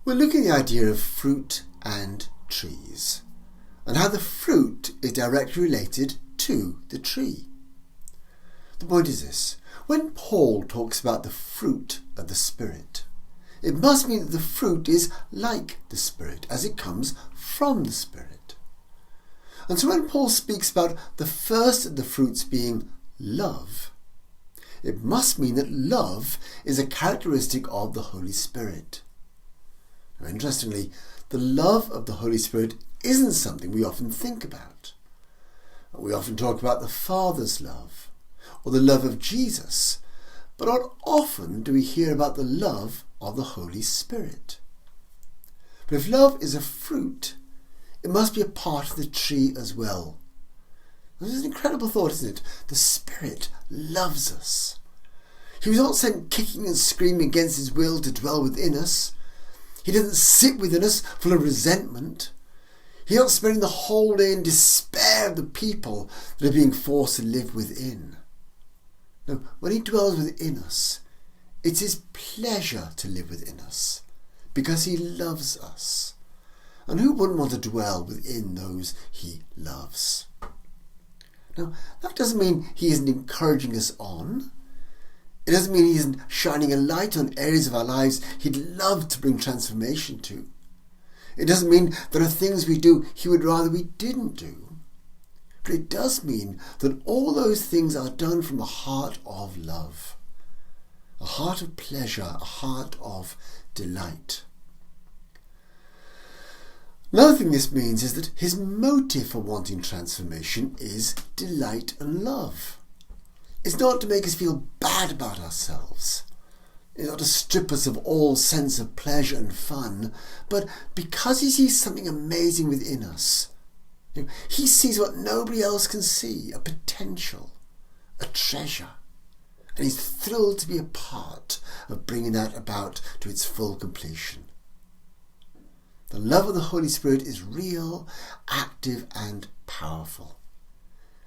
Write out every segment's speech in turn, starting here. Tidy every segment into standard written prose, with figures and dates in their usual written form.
We're looking at the idea of fruit and trees, and how the fruit is directly related to the tree. The point is this: when Paul talks about the fruit of the Spirit, it must mean that the fruit is like the Spirit, as it comes from the Spirit. And so when Paul speaks about the first of the fruits being love, it must mean that love is a characteristic of the Holy Spirit. Now, interestingly, the love of the Holy Spirit isn't something we often think about. We often talk about the Father's love, or the love of Jesus, but not often do we hear about the love of the Holy Spirit. But if love is a fruit, it must be a part of the tree as well. This is an incredible thought, isn't it? The Spirit loves us. He was not sent kicking and screaming against his will to dwell within us. He doesn't sit within us full of resentment. He's not spending the whole day in despair of the people that are being forced to live within. No, when he dwells within us, it's his pleasure to live within us, because he loves us. And who wouldn't want to dwell within those he loves? Now, that doesn't mean he isn't encouraging us on. It doesn't mean he isn't shining a light on areas of our lives he'd love to bring transformation to. It doesn't mean there are things we do he would rather we didn't do. But it does mean that all those things are done from a heart of love, a heart of pleasure, a heart of delight. Another thing this means is that his motive for wanting transformation is delight and love. It's not to make us feel bad about ourselves. It's not to strip us of all sense of pleasure and fun, but because he sees something amazing within us. He sees what nobody else can see, a potential, a treasure. And he's thrilled to be a part of bringing that about to its full completion. The love of the Holy Spirit is real, active and powerful.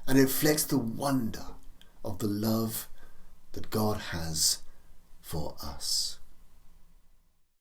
And it reflects the wonder of the love that God has for us.